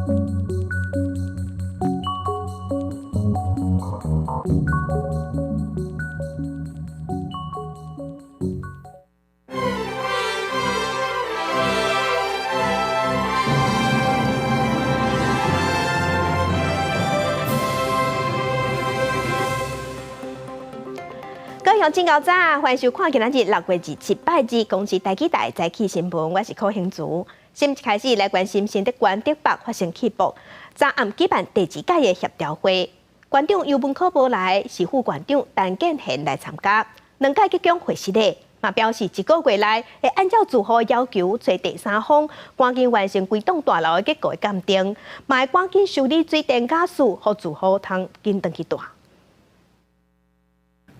各位听众早，欢迎收看今仔日6月27日公视台记台早起新闻，我是柯兴竹。先一开始来关心新竹县竹北发生起爆，昨暗举办第2届的协调会，县长尤文科无来，是副县长陈建贤来参加。2届结奖会室内，嘛表示1个月内会按照住户要求，找第三方赶紧完成规栋大楼的结构的鉴定，嘛会赶紧修理水电假事，互住户通紧登去住。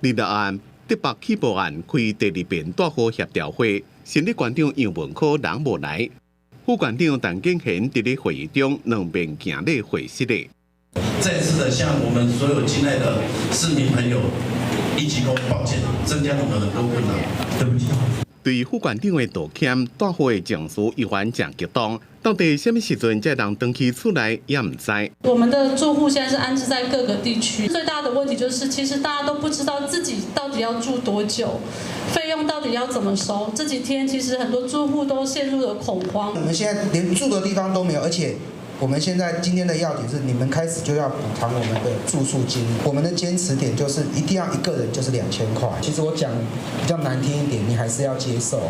二日案竹北起爆案开第2遍大户协调会，新竹县长杨文科人无来，副县长陈建贤伫咧会议中2遍行入会室内。再次的向我们所有亲爱的市民朋友一起说抱歉，增加了我们很多困难，对不起。对副县长的道歉，大会的情绪依然真激动。到底什么时阵才能登记出来，也唔知。我们的住户现在是安置在各个地区，最大的问题就是，其实大家都不知道自己到底要住多久，费用到底要怎么收。这几天其实很多住户都陷入了恐慌。我们现在连住的地方都没有，而且我们现在今天的要点是，你们开始就要补偿我们的住宿金。我们的坚持点就是一定要一个人就是2000块。其实我讲比较难听一点，你还是要接受。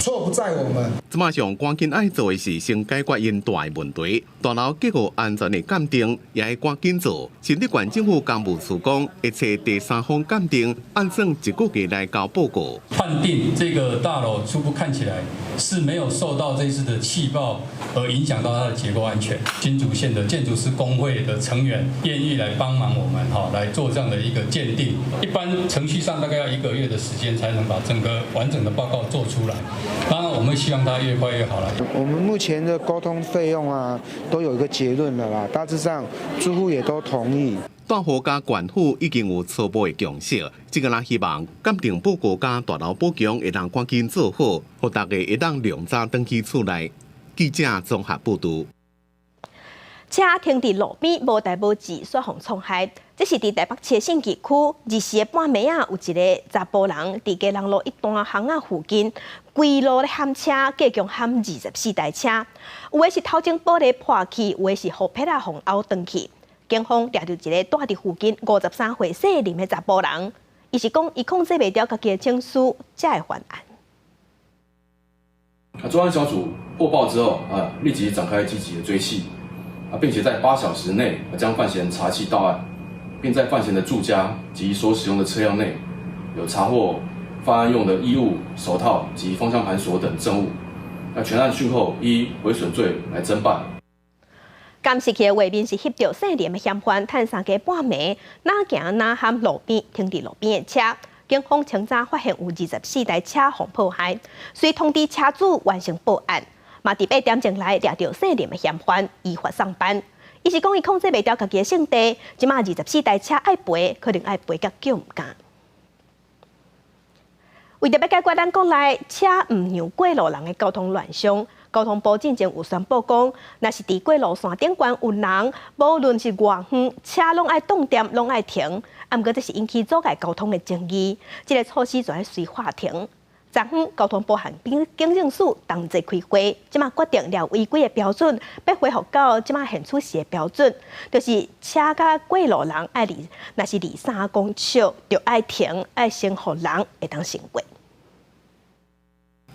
错不在我们。即马上赶紧爱做的是先解决因大的问题，大楼结构安全的鉴定也要赶紧做。新竹县政府公务处讲，一切第三方鉴定，按算1个月来交报告。判定这个大楼初步看起来是没有受到这次的气爆而影响到它的结构安全。新竹县的建筑师工会的成员愿意来帮忙我们来做这样的一个鉴定。一般程序上大概要1个月的时间才能把整个完整的报告做出来。当然，我们希望它越快越好了。我们目前的沟通费用啊，都有一个结论了啦，大致上住户也都同意。大户加县府已经有初步的共识，这个人希望鉴定报告加大楼补强会当赶紧做好，让大家会当量早登记出来。记者综合报道。车停伫路边无代无志，煞互创害。这是伫台北市信义区2时的半暝啊，有一个查甫人伫家人路一段巷仔附近，规路咧喊车，计共喊24台车。有的是头前玻璃破去，有的是后撇啊互凹断去。警方抓到一个住伫附近53岁姓林的查甫人，伊是讲伊控制袂了家己的情绪，才会犯案。专案小组获报之后立即展开积极的追缉并且在8小时内将犯嫌查缉到案，并在犯嫌的住家及所使用的车辆内有查获犯案用的衣物、手套及方向盘锁等证物。全案讯后依毁损罪来侦办。监视器的画面是翕到姓林的嫌犯，趁3更半暝哪行哪喊路边停伫路边的车。警方清早发现有24台车互破坏，遂通知车主完成报案。嘛，伫8点钟来抓到姓林的嫌犯，依法上班。伊是讲伊控制袂了家己的性地，即马24台车爱赔，可能爱赔甲叫唔敢。为着要解决咱国内车唔让过路人的交通乱象，交通部之前有宣布讲，若是伫过路线顶悬有人，无论是偌远，车拢爱动点，拢爱停。毋过这是引起阻碍交通的争议，这个措施就要随法庭。昨昏交通部和警政署同齐开会，即马决定了违规的标准，要恢复到即马现出时的标准，就是车甲过路人爱离，若是离3公尺，就爱停，爱先互人会当先过。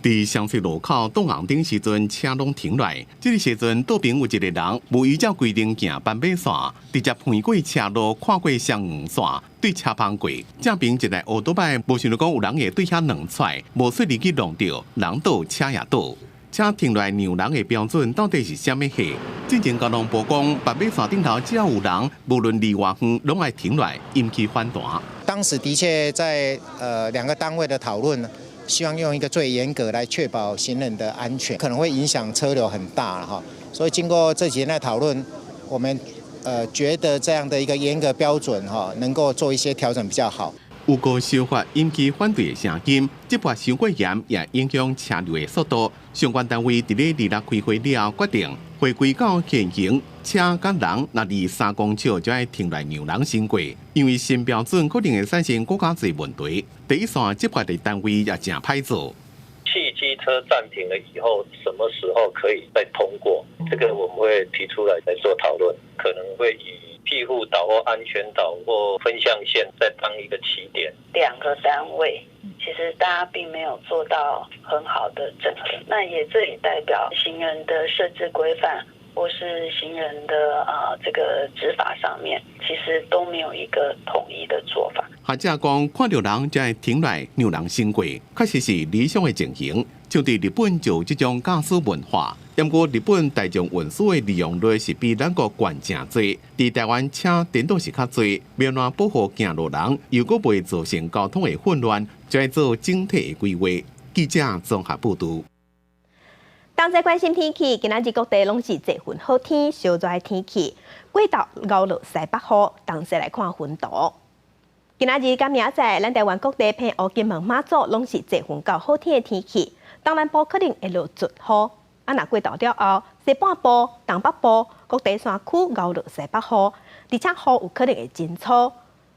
伫香水路口挡红灯时阵，车拢停落来。这个时阵，道边有一个人无依照规定行斑马线，直接横过车路，跨过双黄线，对车旁过。正边一台乌多摆，无想到讲有人会对遐两踹，无顺利去弄到，人倒车也倒。车停落来让人的标准到底是啥物货？之前交通部讲，斑马线顶头只要有人，无论离偌远，拢爱停落来，引起反弹。当时的确在2个单位的讨论。希望用一个最严格来确保行人的安全，可能会影响车流很大哈。所以经过这几天的讨论，我们觉得这样的一个严格标准哈，能够做一些调整比较好。有个修法引起反对的声音，这波伤过严也影响车流的速度。相关单位伫咧2日开会了，决定回归到现行，车甲人若离3公尺就要停来让人行过，因为新标准可能会产生更加侪问题。第一线执法的单位也正歹做。汽机车暂停了以后，什么时候可以再通过？这个我们会提出来再做讨论，可能会以庇护岛或安全岛或分象线再当一个起点。2个单位。其实大家并没有做到很好的整合，那也这也代表行人的设置规范或是行人的这个执法上面，其实都没有一个统一的做法。学者讲，看到人才会停来让人行过，确实是理想的情形。像伫日本就有这种驾驶文化，不过日本大众运输的利用率是比咱国悬真多，伫台湾车颠倒是较多，要怎保护行路人，又搁袂造成交通的混乱，就要做整体的规划。记者综合报道。同齐关心天气，今仔日各地拢是侪份好天，烧热的天气。过到熬落西北风，同齐来看云图。今仔日甲明仔，咱台湾各地偏乌金门、马祖拢是侪份较好天的天气。东南部可能会落阵雨，若过到了后，西半部、东北部各地山区熬落西北风，而且雨有可能会真粗。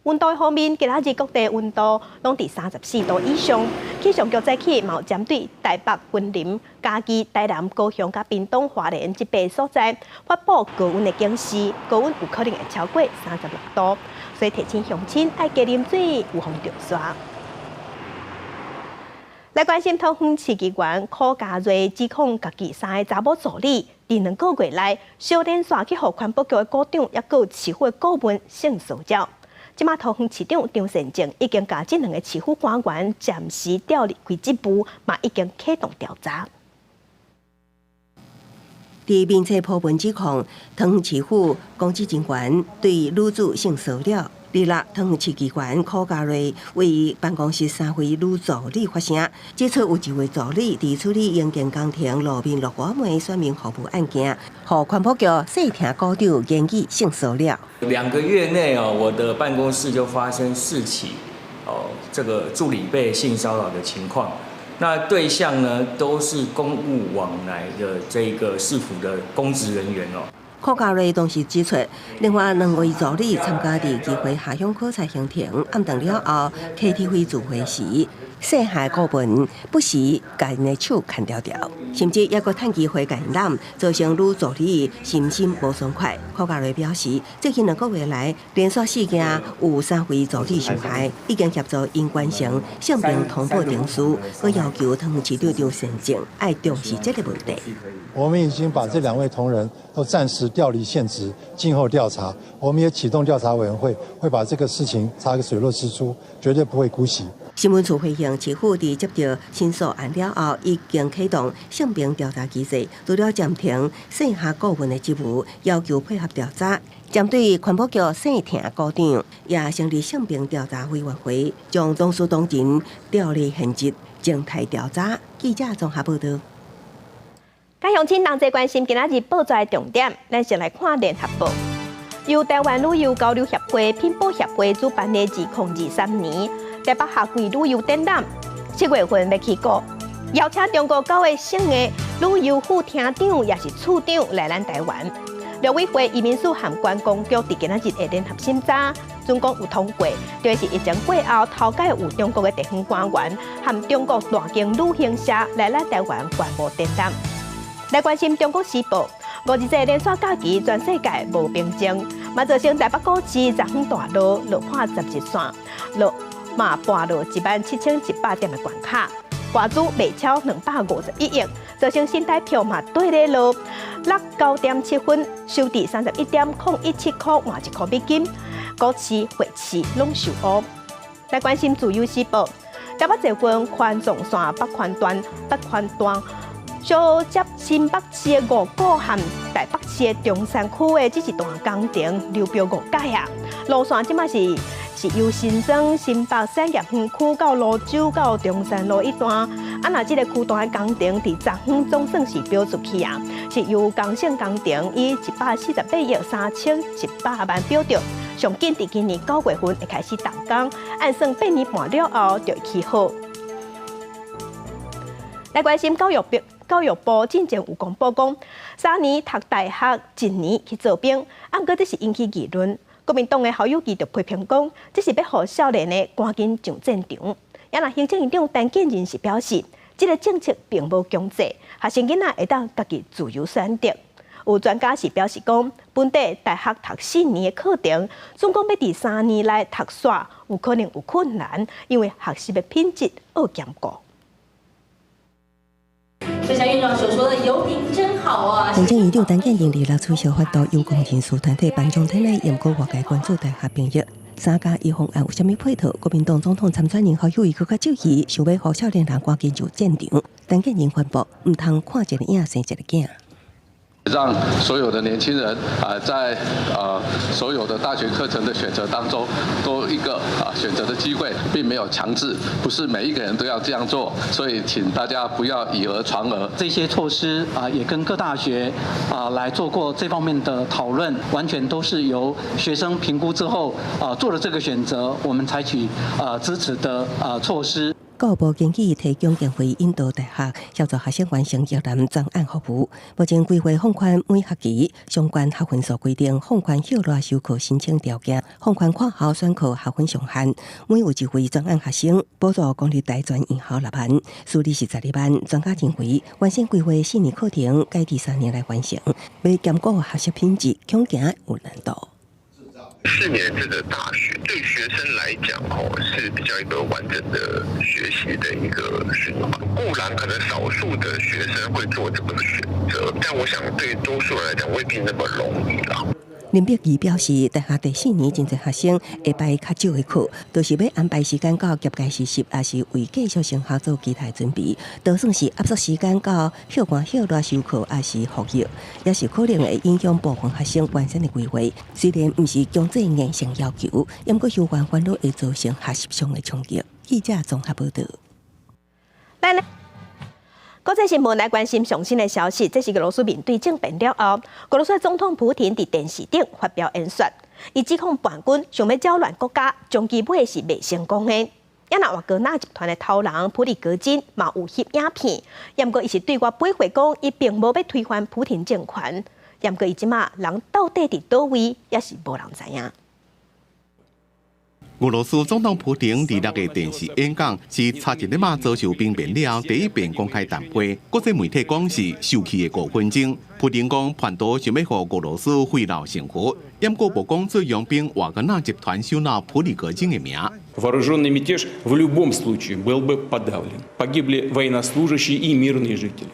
温度方面，今仔日各地温度拢伫34度以上。气象局早起嘛有针对台北、云林、嘉义、台南、高雄、甲屏东、花莲这8个所在发布高温的警示，高温有可能会超过36度，所以提醒乡亲爱加啉水，有防着霜。来关心桃园市议员柯家瑞指控家己3个查某助理伫2个月内小连续去互环保局的股长，也有市府的顾问性骚扰。即马桃园市长张善政已经甲这2个市府官员暂时调离开职务，嘛已经启动调查。伫民测普文指控，桃园市府公职人员对女子性骚扰。日落，桃园市议员柯家瑞为办公室3位女助理发声，指出有1位助理伫处理营建工程路面落瓦煤选民服务案件，互环保局细听股长言语性骚扰。2个月内我的办公室就发生4起这个助理被性骚扰的情况。那对象呢，都是公务往来的这个市府的公职人员柯家瑞同时指出，另外2位助理参加伫议会下乡考察行程，暗顿了后开体会聚会时，细下顾问不时甲因的手牵条条，甚至也阁趁机会感染，造成女助理心无爽快。柯家瑞表示，最近2个月来连续事件有3位助理受害，已经协助因完成性平通报程序，我要求桃园市长张善政要重视这个问题。我们已经把这2位同仁都暂时调离现职，静候调查。我们也启动调查委员会，会把这个事情查个水落石出，绝对不会姑息。新闻处回应，市府伫接到申诉案了后，已经启动性平调查机制，除了暂停剩下顾问的职务，要求配合调查。针对环保局细听股长，也成立性平调查委员会，将当事当人调离现职，静态调查。记者综合报道。甲乡亲同齐关心今仔日报纸的重点，咱先来看联合报。由台湾旅游交流协会、品保协会主办的2023年台北夏季旅游展览，7月份要起过，邀请中国9个省的旅游副厅长也是处长来咱台湾。陆委会移民署和观光局伫今仔日的联合审查，总共有通过，就是疫情过后头届有中国的地方官员和中国大型旅行社来咱台湾观摩展览。来关心《中国时报》，5日连续假期，全世界无平静，嘛造成台北股市昨昏大落，落破11线，落嘛破落17100点的关卡，外资卖超251亿，造成新台票嘛对咧落，9.7分，收伫31.017块换1块美金，股市、汇市拢受乌。来关心《自由时报》，台北这份环状线北环段。相接新北市的5股和台北市的中山区的这一段工程流标5改啊，路线即马是由新庄、新北产业园区到芦洲到中山路一段，若这个区段的工程伫昨昏总算是标出去啊，是由工程工程以148亿3100万标着，上紧伫今年9月份会开始动工，按算8年半了后就会起好。来关心教育部。教育部进前有公布讲，3年读大学，1年去做兵，啊，不过这是引起议论。国民党的侯友宜就批评讲，这是要让少年的赶紧上战场。也那行政院长陈建仁是表示，这个政策并无强制，学生囡仔会当家己自由选择。有专家是表示讲，本地大学读4年的课程，总共要伫3年内读煞，有可能有困难，因为学习的品质恶减高。就像院长所说的，油品真好啊！行政院长陈建仁26出席发到有功人士团体颁奖典礼，严格外界关注大学毕业。3加1方案有啥物配套？国民党总统参选人侯友宜更加注意，想要让少年人赶紧上战场。陈建仁宣布，唔通看一个影生一个囝。让所有的年轻人在所有的大学课程的选择当中多一个选择的机会，并没有强制，不是每一个人都要这样做，所以请大家不要以讹传讹。这些措施也跟各大学来做过这方面的讨论，完全都是由学生评估之后做了这个选择，我们采取支持的措施。教育部建议提供经费引导大学协助学生完成越南专案服务。目前规划放宽每学期相关学分数规定，放宽校内授课申请条件，放宽跨校选课学分上限。每有一位专案学生，补助公立大专院校6万，私立是12万。专家认为，完成规划4年课程，该第3年来完成，要兼顾学习品质，恐惊有难度。4年制的大学对学生来讲，是比较一个完整的学习的一个循环。固然可能少数的学生会做这个选择，但我想对多数人来讲未必那么容易啦。林碧仪表示，大学第4年真侪学生会排较少的课，都是要安排时间到业界实习，也是为继续升学做其他准备。就算是压缩时间到校外授课，也是服役，也是可能会影响部分学生完成的规划。虽然不是强制硬性要求，不过有关烦恼会造成学习上的冲击。记者综合报道。国际新闻来关心上新的消息，这是俄罗斯面对政变了后，俄罗斯总统普廷伫电视顶发表演说，伊指控叛军想要搅乱国家，终其尾是未成功的。也那瓦格纳集团的头人普里戈金嘛有翕影片，不过伊是对外背回讲，伊并无要推翻普廷政权，不过伊即马人到底伫倒位，也是无人知影。俄罗斯总统普廷伫6个电视演讲是差一日嘛遭受兵变了第一遍公开谈话，国际媒体讲是受气的5分钟。普廷讲叛徒想要让俄罗斯毁掉幸福，不过无讲做佣兵瓦格纳集团首脑普里戈金的名。Вооруженный мятеж в любом случае был бы подавлен. Погибли военнослужащие и мирные жители.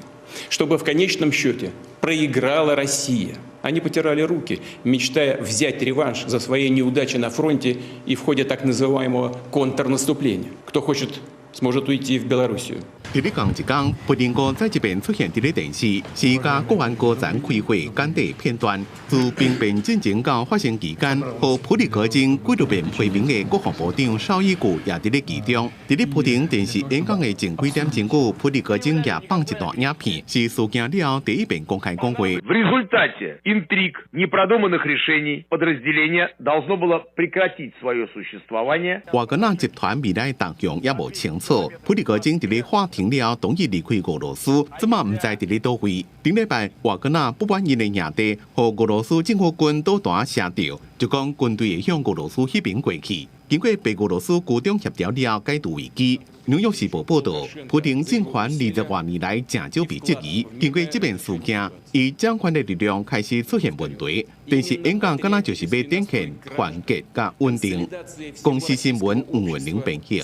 Чтобы в конечном счете проиграла Россия. Они потирали руки, мечтая взять реванш за свои неудачи на фронте и в ходе так называемого контрнаступления. Кто хочет, сможет уйти в Белоруссию. 伫咧同一天，普廷哥在这边出现伫咧电视，是甲国安高层开会简短片段。自兵变进行到发生期间，和普里戈金几度变批评的国防部长绍伊古也伫咧其中。伫咧普廷电视演讲的前几点钟久，普里戈金也放一段影片，是事件了后第一遍公开讲话。В результате интриг, непродуманных решений подразделение должно было прекратить свое существование. 瓦格纳集团未来动向也无清楚。普里戈金伫咧法庭了同意离开俄罗斯，即马唔知伫咧倒位。顶礼拜，瓦格纳不满意的兄弟和俄罗斯政府军倒弹射掉，就讲军队会向俄罗斯迄边过去。经过被俄罗斯军中协调了解除危机。纽约时报报道，普廷政权20多年来正少被质疑。经过这件事件，伊掌权的力量开始出现问题。电视演讲敢若就是要展现团结甲稳定。公司新闻吴文玲编辑。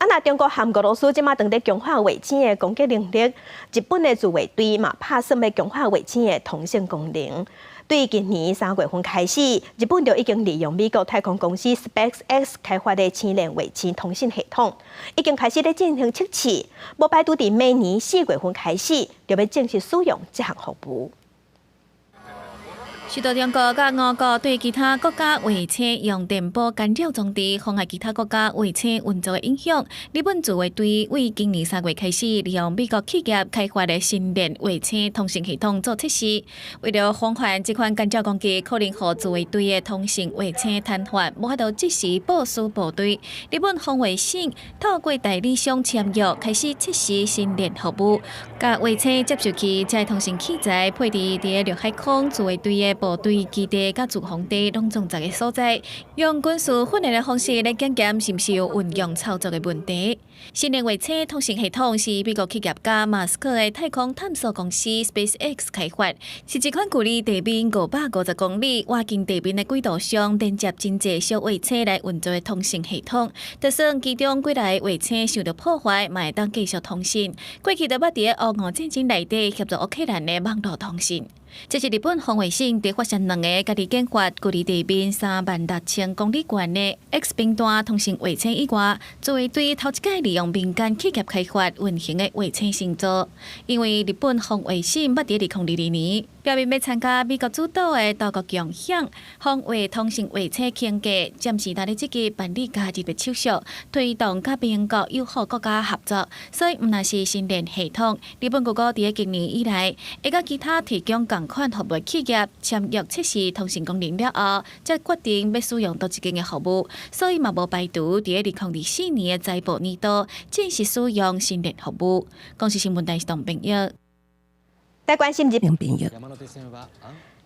那中国和俄罗斯即马当在强化卫星的攻击能力，日本的自卫队嘛拍算要强化卫星的通信功能。对今年3月份开始，日本就已经利用美国太空公司 SpaceX 开发的千链卫星通信系统，已经开始咧进行测试，无排除伫明年4月份开始就要正式使用这项服务。许多中国甲俄国对其他国家卫星用电波干扰装置，妨碍其他国家卫星运作的影响。日本自卫队为今年3月开始，利用美国企业开发的新链卫星通信系统做测试。为了防范这款干扰攻击可能让自卫队的通信卫星瘫痪，无法度及时部署部队，日本防卫省透过代理商签约，开始测试新链服务。甲卫星接收器、这通信器材配置伫陆海空自卫队的部队基地甲驻防地拢总在个所在，用军事训练的方式来检验是毋是有运用操作的问题。新链卫星通信系统是美国企业家马斯克的太空探索公司 SpaceX 开发，是一款距离地面550公里、挖进地面的轨道上连接真济小卫星来运作的通信系统。就算其中几台卫星受到破坏，嘛会当继续通信。过去就捌伫俄乌战争内底协助乌克兰的网络通信。这是日本防卫省伫发现2个家己研发、距离地面36000公里远的 X 频段通信卫星以外，自卫队头一届利用民间企业开发运行的卫星星座。因为日本防卫省捌伫2022年表明要参加美国主导的多国共享防卫通信卫星竞价，暂时在积极办理加入的手续，推动甲美国友好国家合作。所以，毋但是新链系统，日本各国伫今年以来，会甲其他提供同款服务的企业签约测试通信功能了后，才决定要使用倒一间的服务。所以嘛无排除伫2024年的财报年度正式使用新链服务。公司新闻台是同朋友。来关心日本朋友，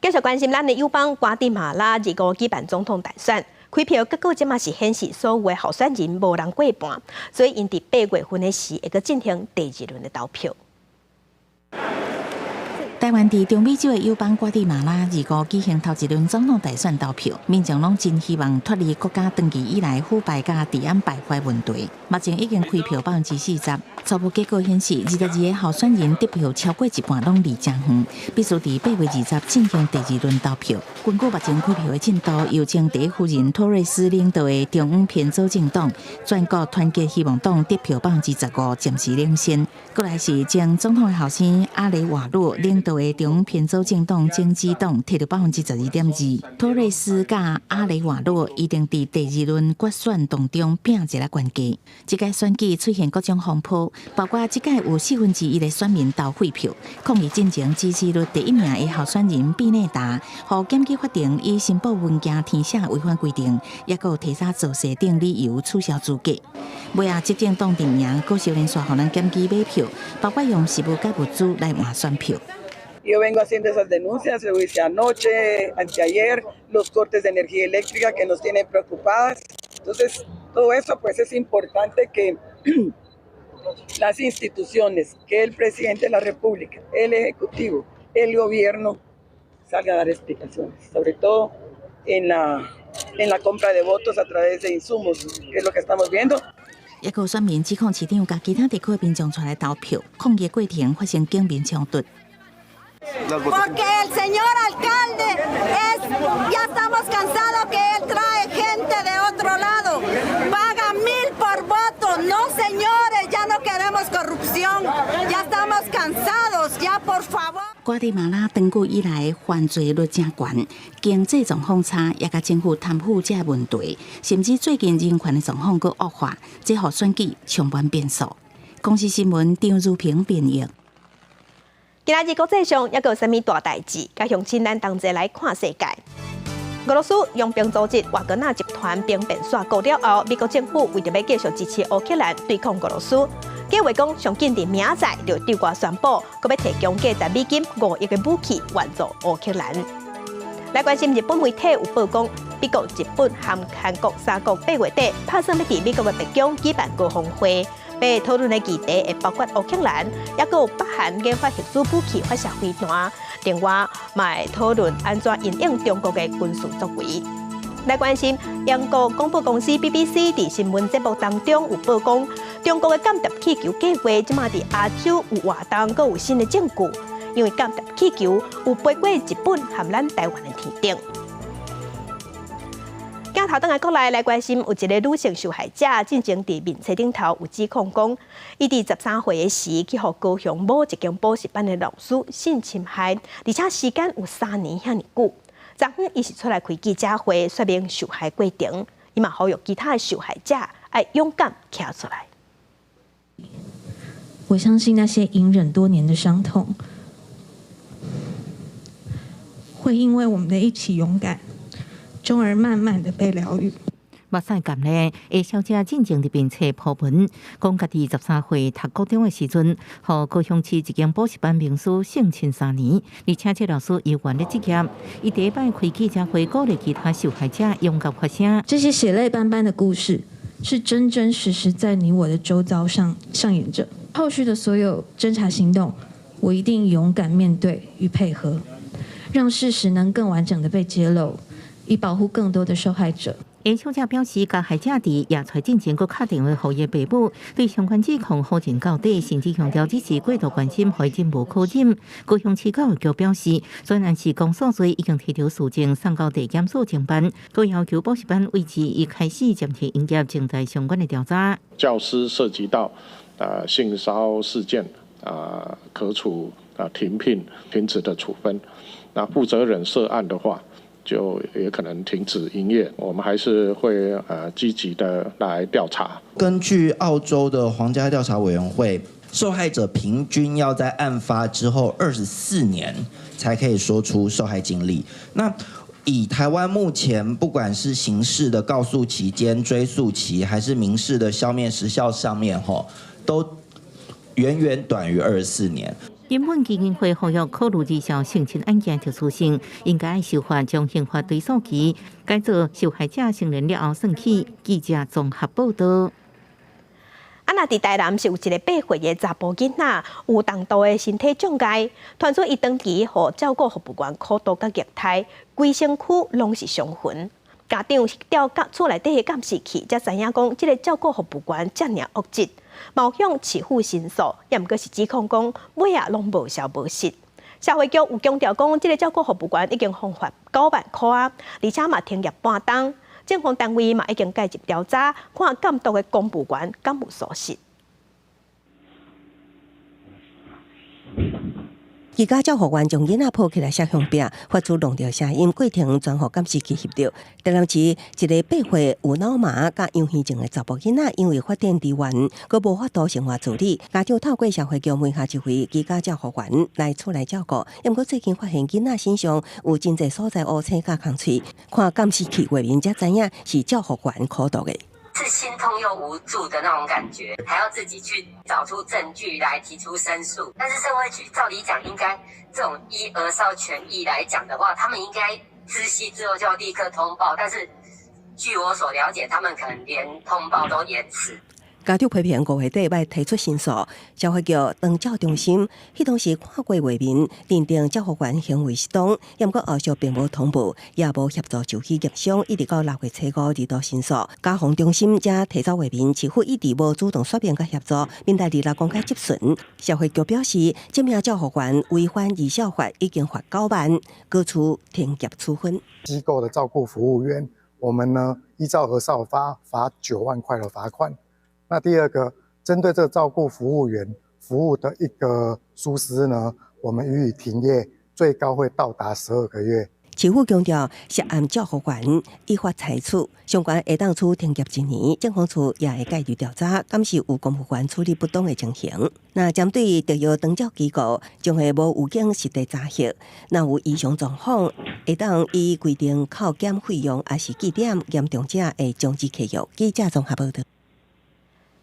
继续关心咱的友邦瓜地马拉2月举办总统大选，开票结果即嘛是显示所有的候选人无人过半，所以因伫8月份的时会阁进行第2轮的投票。台湾伫中美洲的友邦瓜地马拉2月举行头1轮总统大选投票，民众拢真希望脱离国家长期以来腐败甲治安败坏问题。目前已经开票40%，初步结果显示，22个候选人得票超过一半拢离真远，必须伫8月20进行第2轮投票。根据目前开票的进度，由前第一夫人托瑞斯领导的中央偏左政党全国团结希望党得票15%，暂时领先。过来是前总统的后生阿雷瓦洛领导的中央偏左政党经济党摕到12.2%。托瑞斯甲阿雷瓦洛一定伫第2轮决选当中拼一个关键。这届选举出现各种风波，包括这届有1/4的选民投废票，抗议进程支持率第1名的候选人毕内达，互检举法庭以申报文件填写违反规定，也有提早造势等理由取消资格。尾啊，执政党阵营各少连续互人检举买票，包括用食物甲物资来换选票。Yo vengo haciendo esas denuncias, lo hice anoche, anteayer, los cortes de energía eléctrica que nos tienen preocupadas. Entonces, todo eso pues es importante que las instituciones, que el presidente de la República, el Ejecutivo, el Gobierno salga a dar explicaciones, sobre todo en la compra de votos a través de insumos, que es lo que estamos viendo. 也有选民指控市长甲其他地区的民众出来投票，抗议过程发生警民冲突。Porque el señor alcalde ya estamos cansados que él trae gente de otro lado, paga 1000 por voto. No, señores, ya no queremos corrupción, ya estamos cansados, ya por favor. 瓜地马拉长久以来犯罪率真高，经济状况差，也甲政府贪腐这问题，甚至最近人权的状况佫恶化，这互选举充满变数。公司新闻张如平编译。今仔日国际上还有啥物大代志？该向亲咱同齐来看世界。俄罗斯佣兵组织瓦格纳集团兵变刷告了后，美国政府为着要继续支持乌克兰对抗俄罗斯，计划讲上紧伫明仔载就对外宣布，佮要提供价值美金5亿嘅武器援助乌克兰。来关心日本媒体有报讲，美国、日本和韩国3国8月底打算要伫美国嘅白宫举办高峰会。被讨论的议题会包括乌克兰，也有北韩研发核子武器发射飞弹。另外，嘛会讨论安怎因应中国的军事作为。来关心英国广播公司 BBC 伫新闻节目当中有报讲，中国的间谍气球计划即马伫亚洲有活动，阁有新的证据，因为间谍气球有飞过日本和咱台湾的天顶。镜头等下过来关心，有一个女性受害者进前伫面册顶头有指控讲，伊伫13岁的时去互高雄某一间补习班的老师性侵害，而且时间有3年遐尼久。昨昏伊是出来开记者会，说明受害过程，伊嘛呼吁其他的受害者要勇敢站出来。我相信那些隐忍多年的伤痛，会因为我们的一起勇敢，终而慢慢的被疗愈。目屎干咧，A小姐进前入面册铺文，讲家己13岁读高中的时阵，和高雄市一间补习班名师性侵3年，而且这老师有原的职业。伊第一摆开记者会，鼓励其他受害者勇敢发声。这些血泪斑斑的故事，是真真实实在你我的周遭上演着。后续的所有侦查行动，我一定勇敢面对与配合，让事实能更完整的被揭露，以保护更多的受害者。A小姐表示，加害者伫野菜进前，佮打电话给伊爸母，对相关指控好尽到底，甚至强调只是过度关心，害真无可忍。高雄市教育局表示，虽然是公诉罪已经提交诉证送到地检署侦办，都要求补习班维持一开始暂停营业，正在相关的调查。教师涉及到性骚扰事件，可处停聘、停止的处分。那负责人涉案的话，就也可能停止营业，我们还是会积极的来调查。根据澳洲的皇家调查委员会，受害者平均要在案发之后24年才可以说出受害经历。那以台湾目前不管是刑事的告诉期间、追诉期，还是民事的消灭时效上面，都远远短于24年。原本基金会呼吁考虑日效性侵案件特殊性，应该修法将刑罚追诉期改做受害者成年了后算起。记者综合报道。那伫台南是有一个8岁的查甫囡仔有重度的身体障碍，传出伊长期互照顾服务员苦毒甲虐待，规身躯拢是伤痕。家长是调厝内底的监视器，才知影讲即个照顾服务员遮尔恶质，冒向市府申诉，也毋过是指控讲尾仔拢无消无息。社会局有强调讲，即个照顾服务员已经罚款9万块啊，而且嘛停业半冬。政府单位嘛已经介入调查，看监督的公务员敢有疏失。其家照护员将囡仔抱起来摄像壁，发出弄着声音，过程全互监视器翕到。台南市一个8岁有脑麻甲忧郁症的查甫囡仔，因为发展迟缓，佮无法度生活自理，家长透过社会局门下一回居家照护员来厝内照顾。因过最近发现囡仔身上有真侪所在乌青甲空喙，看监视器画面才知影是照护员苦毒的。是心痛又无助的那种感觉，还要自己去找出证据来提出申诉。但是社会局照理讲，应该这种依儿少权益来讲的话，他们应该知悉之后就要立刻通报。但是据我所了解，他们可能连通报都延迟。家长批评5月底要提出申诉，消费局当照中心迄当时看过画面，认定照护员行为失当，也毋过后续并无通报，也无协助就医验伤，一直到6月初5二度申诉。家防中心才提走画面，市府一直无主动说明甲协助，免待日来公开质询。消费局表示，这名照护员违反儿少法，已经罚9万，各处停业处分。机构的照顾服务员，我们呢依照儿少法罚9万块的罚款。那第二个，针对这个照顾服务员服务的一个疏失呢，我们予以停业，最高会到达12个月。市府强调，涉案照护员依法裁处，相关会当处停业1年。政风处也会介入调查，敢是有公务员处理不当的情形。那针对特约长照机构，将会无有经实地查核，那有异常状况，会当依规定扣减费用，还是记点严重者会终止契约。记者综合报道。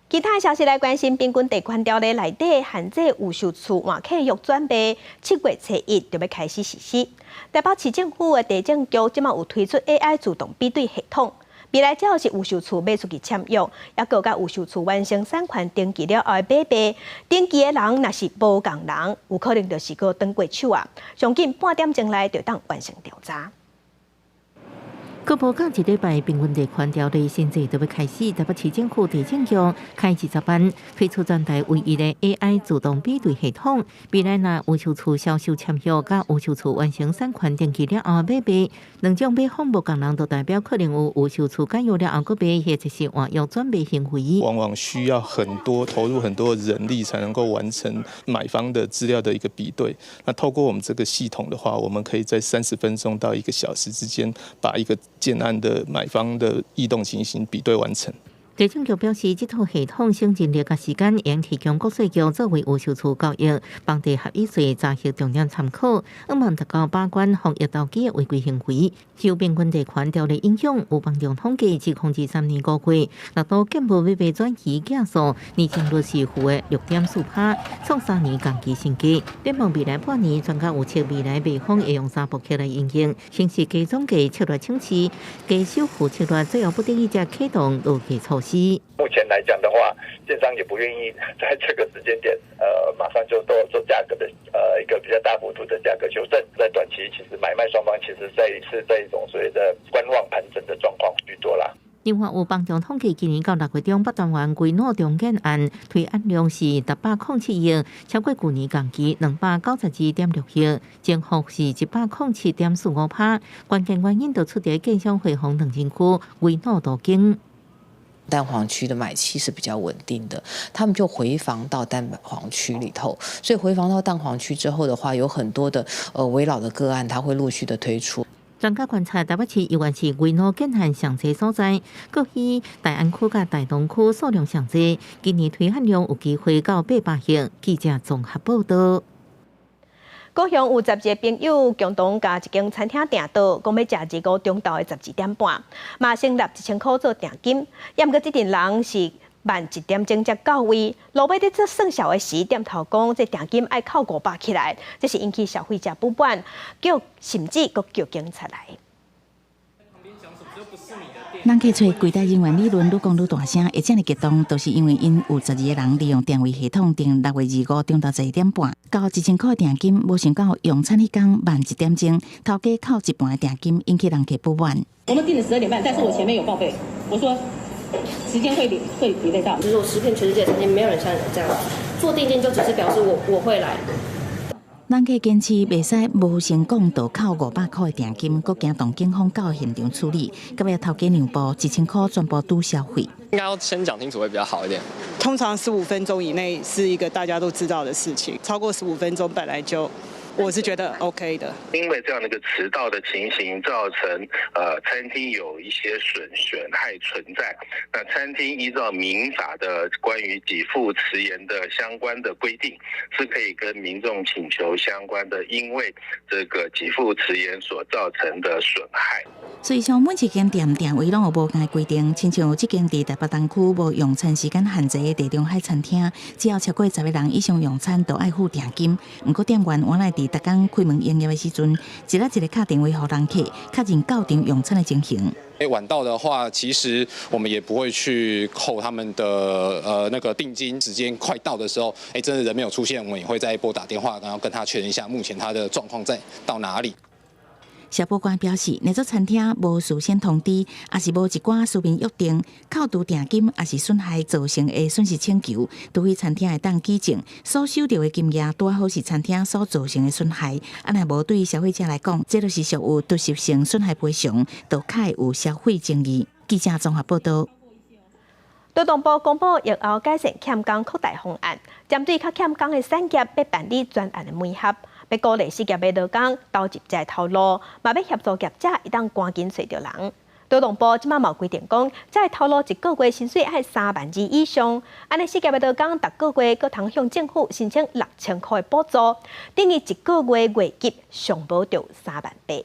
其他消息来关心，平均地权条例内底限制有售厝换契约转卖，7月初1就要开始实施。台北市政府的地政局即马有推出 AI 自动比对系统，未来只要是有售厝卖出去签约，也个甲有售厝完成产权登记了后的买卖，登记的人若是无共人，有可能就是个转过手啊。上紧半点钟内就当完成调查。过无到一礼拜，平均地款条例新制就要开始。台北市政府地政局开20班，推出全台唯一的 AI 自动比对系统。未来若有售厝销售签约，甲有售厝完成产权登记了后买卖，两种买方无共人，就代表可能有售厝解约了后搁买，或者是换约转卖行为。往往需要投入很多人力才能够完成买方的资料的一个比对。那透过我们这个系统的话，我们可以在30分钟到1个小时之间，把一个建案的买方的异动情形比对完成。地政局表示，这套系统省人力甲时间，应提供国税局作为有售厝交易、房地合一税查核重点参考，望达到把关防疫投机的违规行为。受平均地权条例影响，有房仲统计自2023年5月，达到建物买卖转移件数2000律师户的6.4%，创3年同期新低。展望未来半年，专家预测未来卖方会用3步曲来应用，先是加总价策略清晰，加修复策略，最后不得已才启动落地措施。目前来讲的话，建商也不愿意在这个时间点，马上就做价格的一个比较大幅度的价格修正。在短期，其实买卖双方其实是在一种所谓的观望盘整的状况居多啦。另外，有房仲统计，今年到6月中，北单元规模重建案推案量是607亿，超过去年同期292.6亿，增幅是107.45%。关键原因就出在建商汇丰两镇区规模大经。蛋黄区的买气是比较稳定的，他们就回防到蛋黄区里头，所以回防到蛋黄区之后的话，有很多的围绕的个案，它会陆续的推出。专家观察，台北市尤其是规模建案上侪所在，各以大安区甲大东区数量上侪，今年推案量有机会到800亿。记者综合报道。高雄有10个朋友共同甲一间餐厅订桌，讲要食2个中昼的12点半，嘛先纳1000块做定金。也毋过这阵人是晚1点钟才到位，路尾在做算小的时，点头讲这定金爱扣500起来，这是引起消费者不满，甚至佫叫警察来。咱去找柜台人员理论，愈讲愈大声，会这么激动，都是因为因有12个人利用电话系统订6月25中昼11点半，交1000块定金，无想到用餐迄天晚1点钟，头家扣1半的定金，引起人客不满。我们订了12点半，但是我前面有报备，我说时间会比累到，就是我食遍全世界曾经没有人像你这样做定金，就只是表示我会来。咱客坚持袂使无成功就扣500块的定金，佮惊动警方到现场处理，佮要头家让步1000块全部都销毁。应该要先讲清楚会比较好一点。通常15分钟以内是一个大家都知道的事情，超过15分钟本来就。我是觉得 OK 的，因为这样的一个迟到的情形，造成餐厅有一些损害存在。那餐厅依照民法的关于给付迟延的相关的规定，是可以跟民众请求相关的，因为这个给付迟延所造成的损害。所以像每一间店定位拢有无同的规定，亲像这间伫台北东区无用餐时间限制的地中海餐厅，只要超过10个人以上用餐，都爱付定金。不过店员原来伫逐天开门营业的时阵，一个敲电话予人客，确认到场用餐的情形。晚到的话，其实我们也不会去扣他们的那个定金。时间快到的时候，真的人没有出现，我们也会再拨打电话，然后跟他确认一下目前他的状况到哪里。消保官表示，若做餐厅无事先通知，也是无一寡书面约定，扣除定金，也是损害造成的损失请求，除非餐厅会当举证，所收到的金额拄好是餐厅所造成的损害。若无对消费者来讲，这就是属有突袭性损害赔偿，就较有消费争议。记者综合报道。劳动部公布疫后改善欠工扩大方案，针对较欠工的产业，要办理专案的媒合。要鼓励失业的劳工投入这头路，嘛要协助业者一旦赶紧找到人。劳动部即马嘛规定讲，这头路一个月薪水爱3万2以上，安尼失业的劳工逐个月阁通向政府申请6000块的补助，等于一个月月给上无到3万8。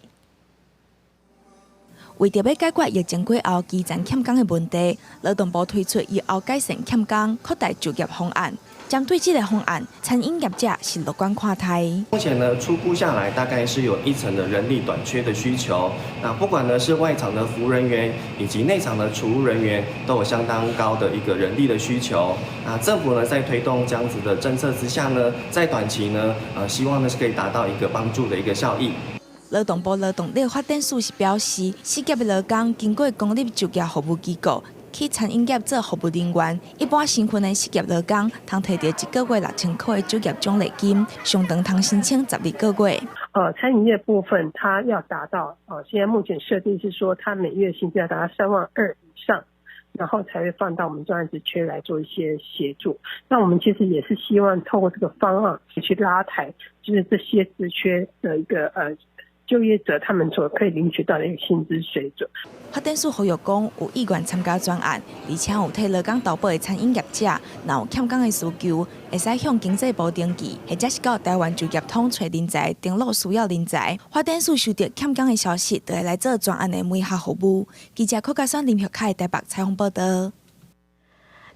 为着要解决疫情过后基层欠工的问题，劳动部推出疫后改善欠工扩大就业方案。针对这个方案，餐饮业者是乐观看待。目前呢，初估下来大概是有1成的人力短缺的需求。那不管呢是外场的服务人员以及内场的储务人员，都有相当高的一个人力的需求。那政府呢在推动这样子的政策之下呢，在短期呢，希望呢是可以达到一个帮助的一个效益。劳动部劳动力发展署是表示，失业的劳工经过公立就业服务机构去餐饮业做服务人员，一般身份的失业劳工，通摕到1个月6000块的就业奖励金，上长通申请12个月。餐饮业部分，它要达到现在目前设定是说，它每月薪资要达到3万2以上，然后才会放到我们专案职缺来做一些协助。那我们其实也是希望透过这个方案去拉抬，就是这些职缺的一个就业者他们所可以领取到的一个薪资水准。发展署呼吁讲，有意愿参加专案，而且有替劳工投保的餐饮业者，若有欠工的需求，会使向经济部登记，或者是到台湾就业通找人才，登录需要人才。发展署收到欠工的消息，就会来做专案的媒合服务。记者柯嘉珊、林玉凯台北采访报道。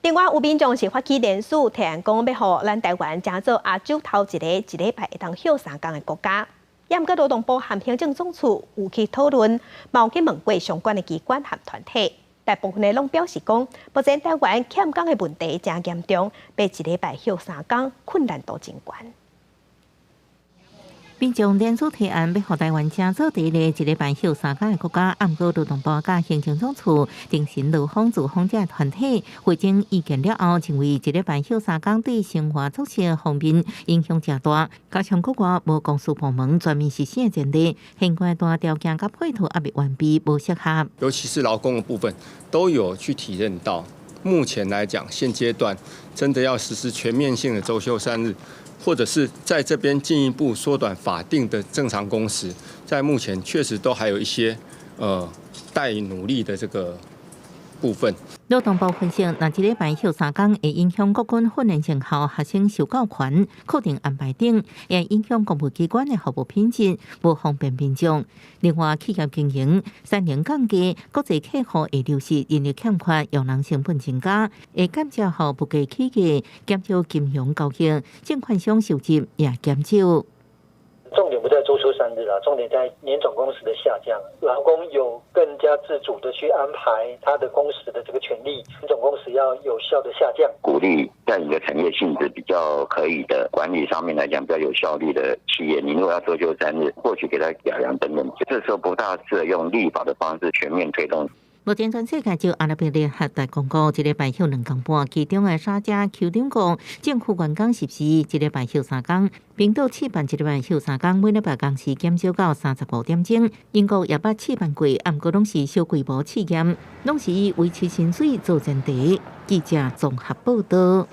另外，有民众是发起联署，提案讲要互咱台湾加做亚洲头一礼拜会当休3天的国家。也毋过，劳动部和行政总处有去讨论，嘛有去问过相关的机关和团体，大部分的拢表示讲，目前台湾欠工的问题真严重，要1礼拜休3天，困难度真悬。民众联署提案，要互台湾加做第1礼拜休3天的国家，按过劳动部甲行政总处定新劳方自访者团体会诊意见了后，认为1礼拜休3天对生活作息方面影响较大，加上国外无公司部门全面实施的前例，相关大条件甲配套还未完备，无适合。尤其是劳工的部分，都有去体认到，目前来讲，现阶段真的要实施全面性的周休3日。或者是在这边进一步缩短法定的正常工时，在目前确实都还有一些待努力的这个部分。劳动部分析，若1礼拜休3天会影响国军训练成效、学生受教权、课程安排等，也影响公务机关的服务品质，无方便民众。另外，企业经营3年降价，国际客户会流失，人力欠缺，用人成本增加，会减少后不计企业减少金融交易，证券商收入也减少。重点不在周休3日啦，重点在年总工时的下降，劳工有更加自主的去安排他的工时的这个权利，年总工时要有效的下降。鼓励在你的产业性质比较可以的管理上面来讲比较有效率的企业，你如果要周休3日，或许给他表扬等等，这时候不大适合用立法的方式全面推动。目前全世界就阿拉伯联合大公告1礼拜休2天半，其中的沙加酋长讲，政府员工实施1礼拜休3天，冰岛试办1礼拜休3天，每礼拜工时减少到35点钟。英国也捌试办过，不过拢是小规模试验，拢是以维持薪水做前提。记者综合报道。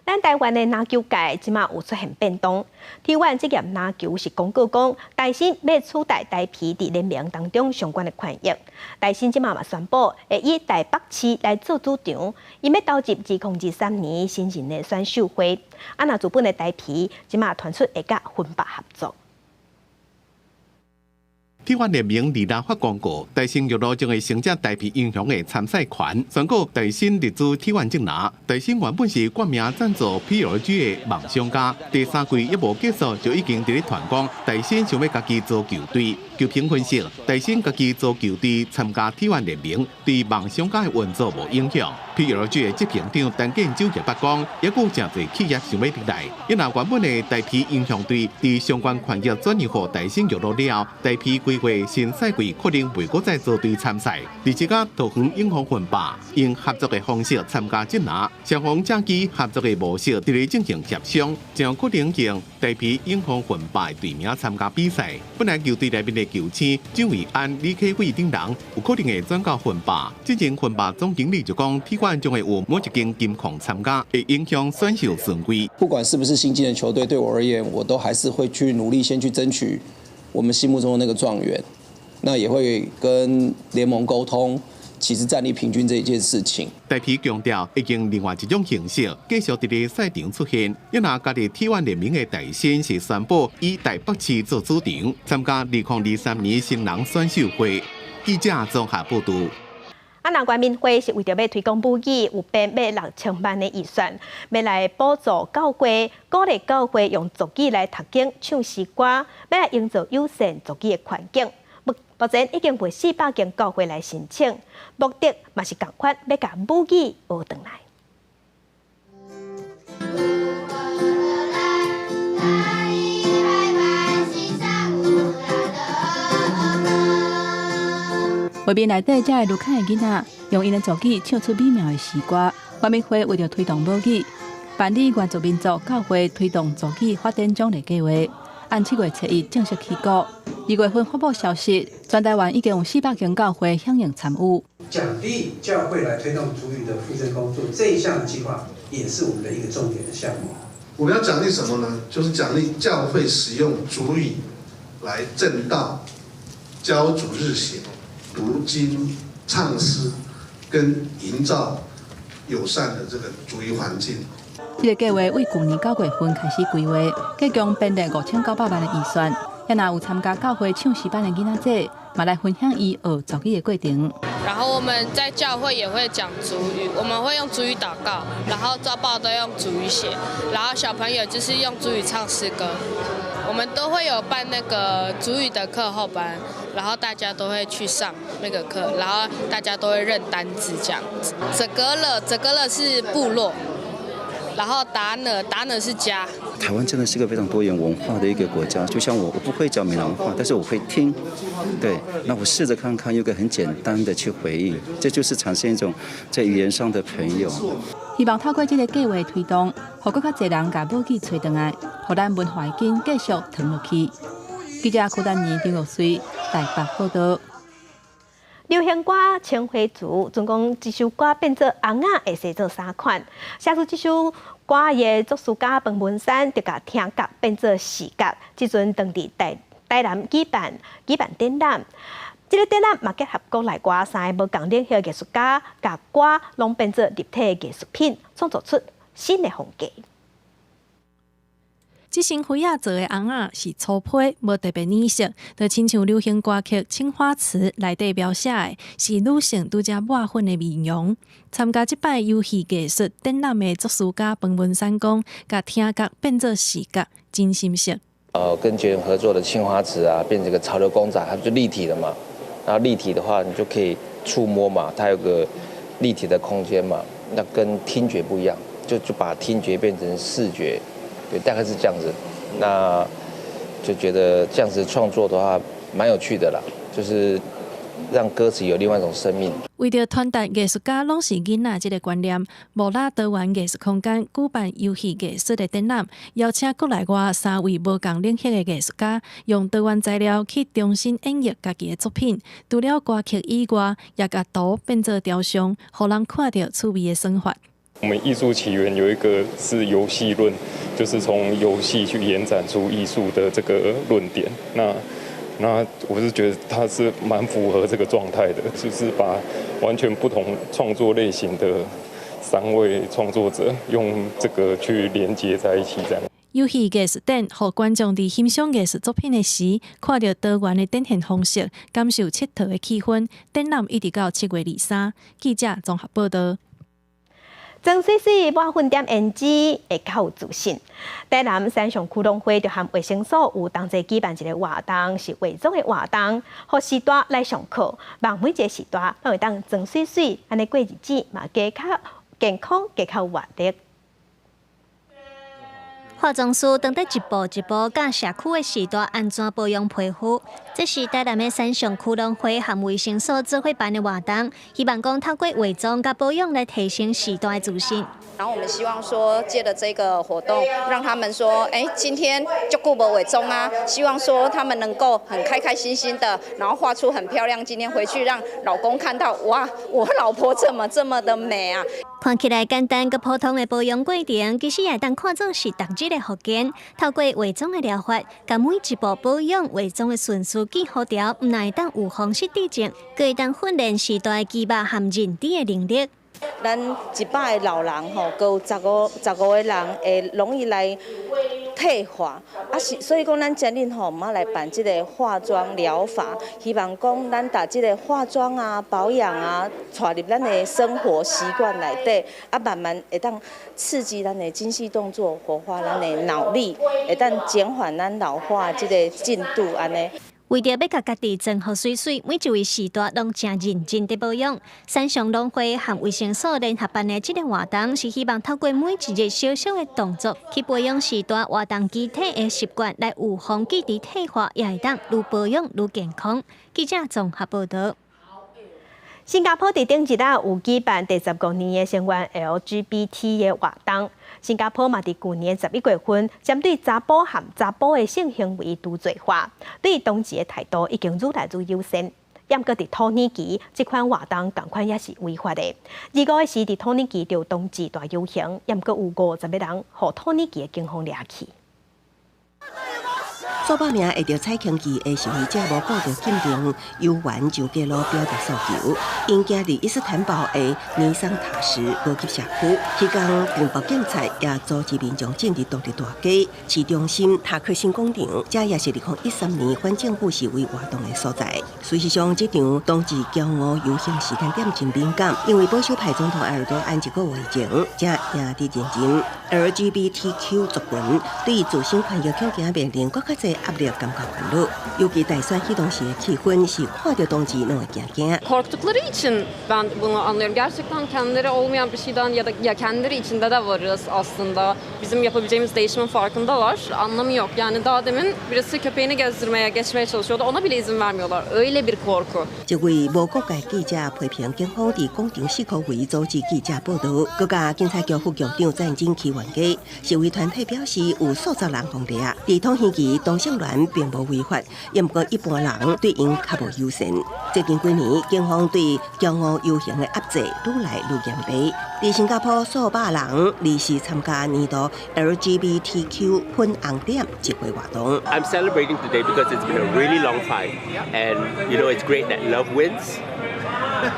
咱台湾的篮球界即马有出现变动。台湾职业篮球是公告讲，台新要取代台啤伫联盟当中相关的权益。台新即马嘛宣布会以台北市来做主场，伊要投入2023年新人的选秀会。那日本的台啤即马传出会甲分霸合作。体育联盟立法公告，台新玉露将会承接台啤英雄的参赛权，宣告台新入资体育正拿。台新原本是冠名赞助 PLG 的梦想家，第3季一无结束就已经伫咧传讲，台新想要家己组球队。球评分析，台新家己组球队参加体育联盟，对梦想家的运作无影响。PLG 的执行长陈建州也讲，也有真侪企业想要入来，因为原本的台啤英雄队伫相关权益转移予台新玉露了，台啤规划新赛季可能袂搁再组队参赛。而即个桃园英雄混霸用合作的方式参加职拿，双方正基合作的模式伫咧进行协商，将可能用台啤英雄混霸的队名参加比赛。本来球队内面的球星蒋伟安、李启伟等人有可能会转到混霸。之前混霸总经理就讲，体院将会有某一间金矿参加，会影响选秀顺规。不管是不是新进的球队，对我而言，我都还是会去努力先去争取我们心目中的那个状元。那也会跟联盟沟通，其实战力平均这一件事情。台啤强调，已经另外一种形式继续伫咧赛场出现。因那家己体育联盟的台新是宣布以台北市做主场，参加2023年新人选秀会。记者综合报道。那全民会是为着要推广母语，有编要6000万的预算，要来补助教会，鼓励教会用族语来读经、唱诗歌，要来营造友善族语的环境。目前已经为400间教会来申请，目的嘛是同款，要把母语学回来。画面内底才会愈看的囡仔，用因的手语唱出美妙的诗歌。原民会为了推动母语，办理原住民族教会推动族语发展奖励计划，按7月7日正式起鼓。2月份发布消息，全台湾已经有400间教会响应参与。奖励教会来推动族语的复振工作，这一项计划也是我们的一个重点的项目。我们要奖励什么呢？就是奖励教会使用族语来正道、教主日学、读经、唱诗，跟营造友善的这个族语环境。这个计划为去年9月份开始规划，计共编列5900万的预算。也若有参加教会唱诗班的囡仔仔，嘛来分享伊学族语的过程。然后我们在教会也会讲族语，我们会用族语祷告，然后周报都用族语写，然后小朋友就是用族语唱诗歌。我们都会有办那个族语的课后班，然后大家都会去上那个课，然后大家都会认单字这样子。泽格勒是部落。然后达呢是家。台湾真的是个非常多元文化的一个国家，就像我不会讲闽南话，但是我会听，对，那我试着看看，用个很简单的去回应，这就是产生一种在语言上的朋友。希望透过这个计划推动，让更加多人把母语找回来，让咱文化根继续传落去。记者柯丹妮、张玉水台北报道。流行歌《青花瓷》总共一首歌变做红仔会写做3款，写出这首歌的作词家彭文山就甲听觉变做视觉，即阵当地台南举办展览。这个展览嘛结合国内外3个无共领域艺术家，甲歌拢变做立体艺术品，创作出新的风格。这身灰仔做的红仔是粗胚，无特别染色，就亲像流行歌曲《青花瓷》内底描写的，是女性拄则抹粉的面容。参加这摆游戏艺术展览的作词家彭文山讲，甲听觉变做视觉，真心色。跟绝缘合作的青花瓷啊，变成个潮流公仔，它就立体了嘛。然后立体的话，你就可以触摸嘛，它有个立体的空间嘛。那跟听觉不一样，就把听觉变成视觉。对，大概是这样子，那就觉得这样子创作的话蛮有趣的啦，就是让歌词有另外一种生命。为了传达艺术家拢是囡仔这个观念，无拉多元艺术空间举办游戏艺术的展览，邀请国内外3位无共领域的艺术家，用多元材料去重新演绎家己的作品。除了歌曲以外，也把图变做雕像，让人看到趣味的生活。我们艺术起源有一个是游戏论，就是从游戏去延展出艺术的这个论点。那我是觉得它是蛮符合这个状态的，就是把完全不同创作类型的3位创作者用这个去连接在一起，这样。游戏艺术展，让观众伫欣赏艺术作品的时，看到多元的展现方式，感受佚佗的气氛。展览一直到7月23日。记者综合报道。曾水水抹粉店演技会较有自信。台南山上区农会就和卫生所有同齐举办一个活动，是卫生的活动，让时代来上课，让每一个时代都会当曾水水安尼过日子，嘛加较健康，加较活力。化妆师当得一步一步教社区的时代安怎保养皮肤，这是台南的山上区农会和卫生所做伙办的活动，希望讲透过化妆甲保养来提升时代的自信。然后我们希望说，借着这个活动，让他们说，今天就顾不伪装啊，希望说他们能够很开开心心的，然后画出很漂亮，今天回去让老公看到，哇，我老婆怎么这么的美啊！看起来简单佮普通的保养过程，其实也当看作是特质的福建。透过化妆的疗法，甲每一步保养化妆的顺序记好条，唔但会当有风湿地症，佮会当训练时代肌肉和认知的能力。咱一百个老人吼，佮有15个人会容易来退化，所以讲咱今日吼，我来办这个化妆疗法，希望讲咱把这个化妆啊、保养啊，带入咱的生活习惯内底，慢慢会当刺激咱的精细动作，活化咱的脑力，会当减缓咱老化这个进度安尼。为着要甲家己整好水水，每一位时代拢真认真地保养。山上农会和卫生所联合办的这个活动，是希望透过每一日小小的动作，去培养时代活动机体的习惯，来预防记忆退化，也会当愈保养愈健康。记者综合报道。新加坡伫顶一日有举办第15年的相关 LGBT 的活动。新加坡嘛伫去年11月份，针对查甫和查甫的性行为除罪化，对同志的态度已经愈来愈友善。也毋过伫土耳其，这款活动同款也是违法的。25日时伫土耳其就同志大游行，也毋过有50个人互土耳其的警方抓去。数百名会着踩轻机的示威者无顾着禁令，游玩上街路表达诉求，因行伫伊斯坦堡的尼桑塔什高级社区，期间警方警察也组织民众进入当地大街、市中心、塔克辛广场，这也是2013年反政府示威活动的所在。事实上，这场冬季骄傲游行时间点真敏感，因为保守派总统埃尔多安一个月前，才赢得认真 LGBTQ 族群对自身权益恐惊面临更加侪压力感觉困扰，尤其大选启动时的气氛是看到同志拢会惊惊。Korktukları için ben bunu anlıyorum. Gerçekten kendileri olmayan bir şeyden ya kendileri içinde de varız aslında. Bizim yapabileceğimiz değişimin farkındalar. Anlamı yok. Yani daha demin birisi köpeğini gezdirmeye, geçmeye çalışıyordu. Ona bile izin vermiyorlar. Öyle bir korku. 一位无国界记者批评警方伫广场4区位组织记者报道，国家警察局副局长战争起冤家。示威团体表示有数十人碰掠，伫土耳其同性恋并无违法，也毋过一般人对因较无友善。最近几年，警方对骄傲游行的压制愈来愈严厉。伫新加坡，数百人离世参加年度 LGBTQ 粉红点集会活动。I'm celebrating today because it's been a really long fight, and you know it's great that love wins.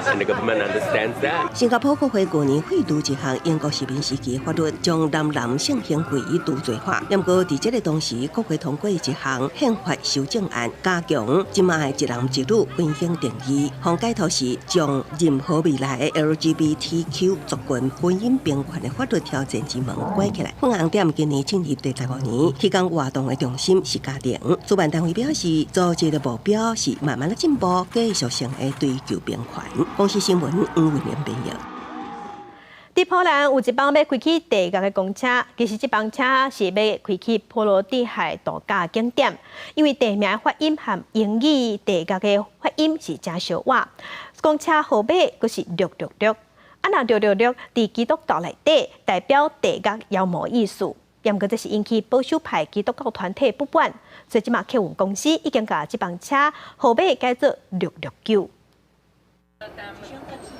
And the government understands that. 新加坡国会去年废除一项英国殖民时期的法律，将男性行为除罪化。不过，伫这个同时，国会通过一项宪法修正案，加强即卖一男一女婚姻定义。方解脱是将任何未来的 LGBTQ 族群婚姻平权的法律挑战之门关起来。粉红点今年进入第15年，期间活动的重心是家庭。主办单位表示，组织的目标是慢慢的进步，继续性的追求平权。公司新闻黄文廉编译。伫波兰有一帮要开启地价的公车，其实这帮车是要开启波罗的海度假景点，因为地名发音和英语地价的发音是真相似。公车号码佫是666，啊那666伫基督教内底代表地价妖魔意思，也毋过这是引起保守派基督教团体不满，所以即马客运公司已经把这帮车号码改做669。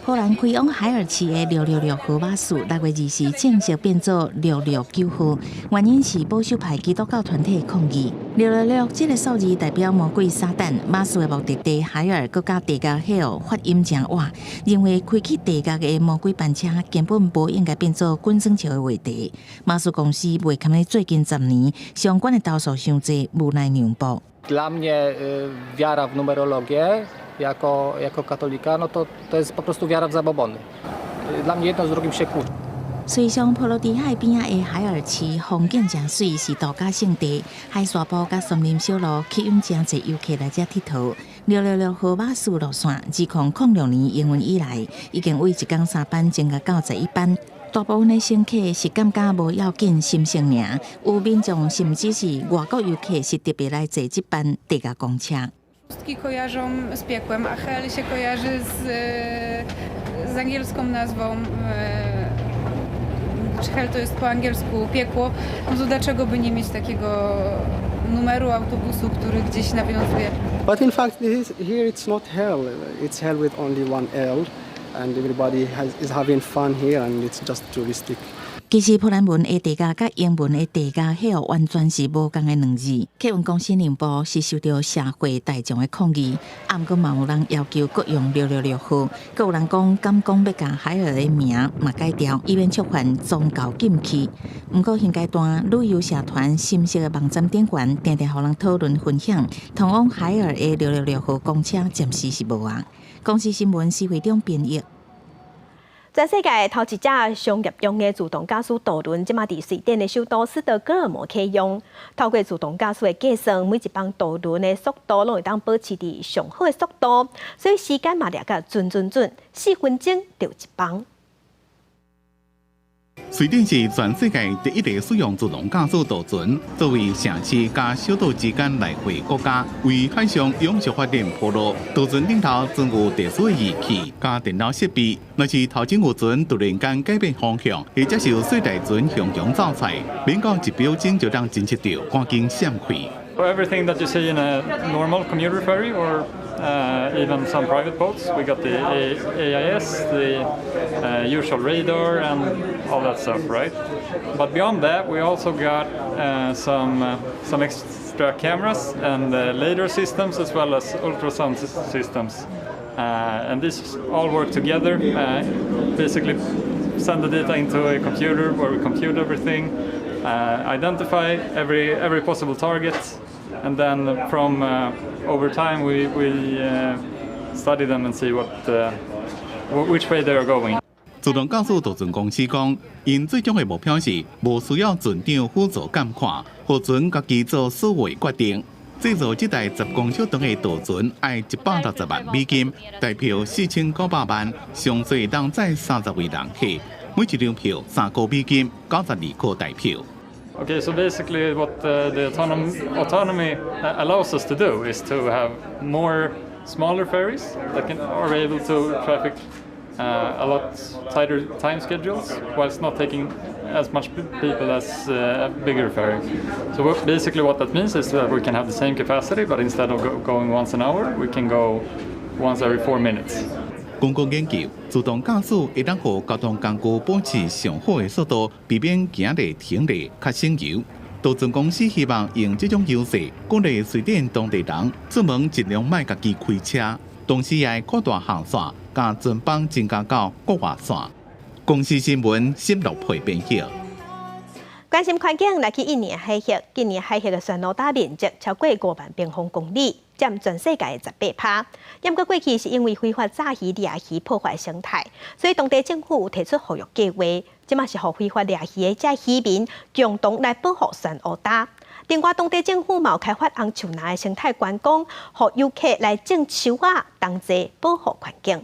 波兰开往海尔市的666号巴士6月2日正式变做669号，原因是保守派基督教团体抗议。666这个数字代表魔鬼撒旦，巴士的目的地海尔佮加地加号发音正歪，认为开启地加的魔鬼班车根本无应该变做滚双桥的话题。巴士公司袂堪在最近10年相关的投诉伤济，无奈让步。Dla mnie wiara w numerologię jako katolika, no to jest po prostu wiara w zabobony. Dla mnie jedno z drugim się kłóci. 虽上波罗的海边仔的海尔市风景真水，是度假胜地，海沙堡甲森林小路吸引真侪游客来遮佚佗。666号巴士路线自2006年营运以来，已经为1天3班增加到11班。大部分的乘客是感觉无要紧，心性尔，有民众甚至是外国游客是特别来坐这班地价公车。Pustki kojarzą z piekłem, a hell się kojarzy z angielską nazwą. Hell to jest po angielsku piekło. No to dlaczego by nie mieć takiego numeru autobusu, który gdzieś nawiązuje? But in fact, here it's not hell. It's hell with only one L, and everybody is having fun here, and it's just touristic. 其实波兰文的地价甲英文的地价迄完全是无共的两字。客运公司让步是受到社会大众的抗议，啊，毋过嘛有人要求各用666号，佮有人敢讲要甲海尔的名嘛改掉，以免触犯宗教禁忌。毋过现阶段旅游社团新式的网站点权，定定互人讨论分享，通往海尔的666号公车暂时是无啊。公司新闻是会长编译。全世界头一架商业用的自动驾驶渡轮，即马伫瑞典的首都斯德哥尔摩启用。透过自动驾驶的计算，每一帮渡轮的速度拢会当保持伫上好的速度，所以时间嘛抓甲准，4分钟就一帮。瑞典是全世界第一个使用自动驾驶渡船作为城市加小岛之间来回国家，为海上永续发展铺路。渡船顶头装有特殊的仪器加电脑设备，若是头前有船突然间改变方向，或者是有水大船向向走出，免到一秒钟就当侦测到，赶紧闪开。For everything that you see in a normal commuter ferry or even some private boats, we got the AIS, the usual radar, and all that stuff, right? But beyond that, we also got some extra cameras and radar systems as well as ultrasound systems, and these all work together. Basically, send the data into a computer where we compute everything, identify every possible target. And then from over time, we study them and see which way they are going. 自动驾驶渡船公司讲，因最终的目标是无需要船长辅助监看，互船家己做所有决定。制造这台10公尺长的渡船要160万美金，代票4900万，上最当载30位人客，每一张票3块美金，92块台票。Okay, so basically what the autonomy allows us to do is to have more smaller ferries that are able to traffic a lot tighter time schedules whilst not taking as much people as a bigger ferry. So basically what that means is that we can have the same capacity, but instead of going once an hour, we can go once every 4 minutes. 公共研究，自动驾驶会当让交通工具保持上好的速度，避免行累停累较省油。渡船公司希望用这种优势，鼓励瑞典当地人出门尽量莫家己开车，同时也扩大航线，将船帮增加到国外线。公司新闻沈乐培编辑。关心环境，来去印尼海峡，今年海峡的旋落大面积超过5万平方公里，占全世界的18%。不过过去是因为非法炸鱼、掠鱼破坏生态，所以当地政府有提出保育计划，即嘛是让非法掠鱼的这渔民共同来保护珊瑚礁。另外，当地政府嘛有开发红树林的生态观光，让游客来种树啊，同齐保护环境。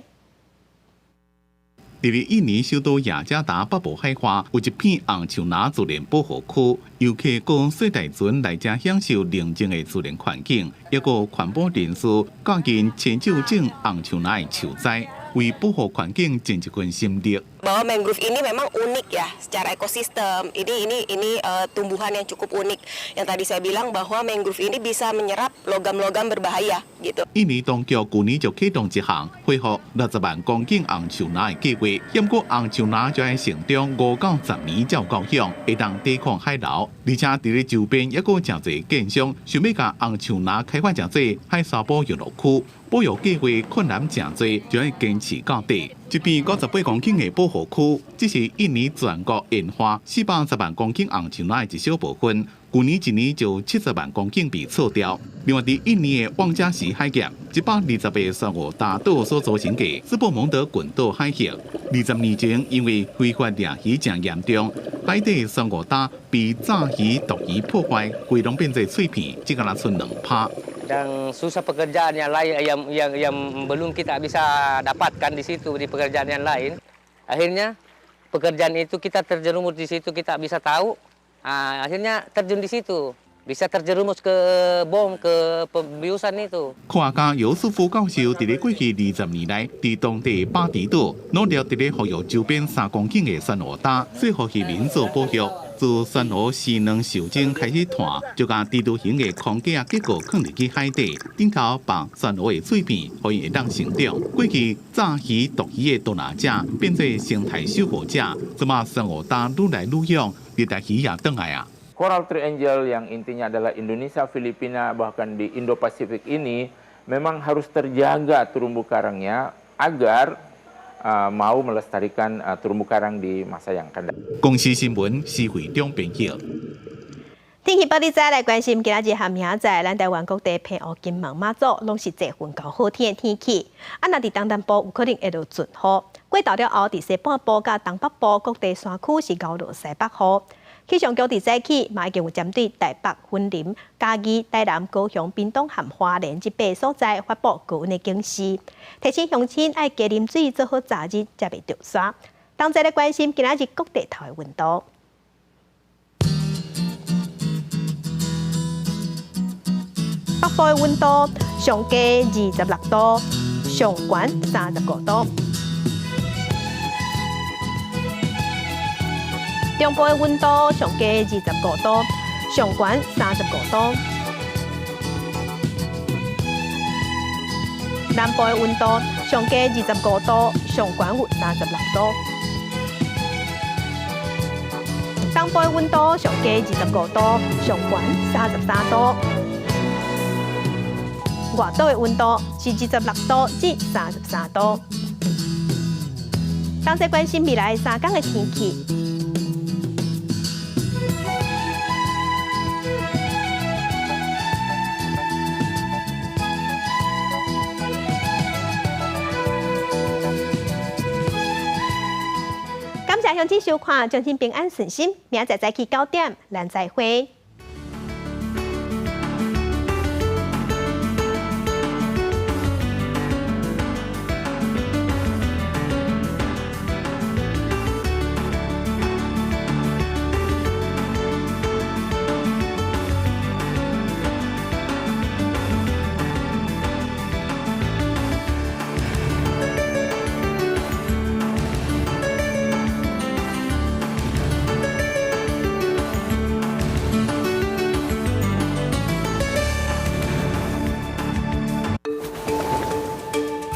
伫咧印尼首都雅加达北部海岸有一片红树林自然保护区，游客跟水大船来遮享受宁静的自然环境，也有环保人士教人亲手种红树林的树栽，为保护环境尽一份心力。Bahwa mangrove ini memang unik ya secara ekosistem. Ini tumbuhan yang cukup unik. Yang tadi saya bilang bahwa mangrove ini bisa menyerap logam-logam berbahaya gitu. 印尼当局去年就启动一项恢复60万公顷红树林的计划，不过红树林就要成长5到10年才有够响，会当抵抗海流。而且伫咧周边也有真侪建商想要甲红树林开发成做海沙保育乐区。保育计划困难真多，就要坚持到底。一片58公顷的保护区，只是印尼全国研发410万公顷红树林的一小部分。去年一年就70万公顷被撤掉。另外，伫印尼的旺加什海峡，120个珊瑚大岛所组成的斯伯蒙德群岛海峡，20年前因为非法掠鱼真严重，海底珊瑚礁被炸鱼、毒鱼破坏，规拢变成碎片，只敢剩2趴。Dan susah pekerjaan yang lain yang belum kita bisa dapatkan di situ di pekerjaan yang lain. Akhirnya pekerjaan itu kita terjerumus di situ kita bisa tahu. Akhirnya terjun di situ. Bisa terjerumus ke bom ke pembiusan itu. 科学家尤素夫教授伫咧过去20年来，伫当地巴迪岛努力伫咧保育周边3公顷的珊瑚礁，说服渔民做保育。自珊瑚细卵受精开始断，就将地图型的框架结构放入去海底，顶头放珊瑚的碎片，可以会当成长。过去炸鱼、毒鱼的捕拿者变做生态守护者，即马珊瑚礁愈来愈用，热带鱼也转来啊。Coral Triangle yang intinya adalah Indonesia, Filipina, bahkan di Indo-Pasifik ini memang harus terjaga terumbu karangnya agar mau melestarikan terumbu karang di masa yang akan datang. 公司新闻施会长编辑。天气报你知来关心，今仔日和明仔，咱台湾各地澎湖、金门、马祖拢是侪份较好天的天气。若伫东南部有可能会落阵雨，过到了后，伫西半部甲东北部各地山区是高落西北雨。气象局伫早起嘛已经有针对台北、云林、嘉义、台南、高雄、屏东和花莲这8个所在发布高温的警示，提醒乡亲爱加啉水，做好早日才袂着沙。同齐来关心今仔日各地头的温度。北部的温度上低26度，上悬35度。中部的温度上低25度，上悬35度。南部的温度上低25度，上悬有36度。东部的温度上低25度，上悬33度。外岛的温度是26度至33度。同齐关心未来3天的天气。感谢乡亲收看，将亲平安顺心，明仔载早起9点，咱再会。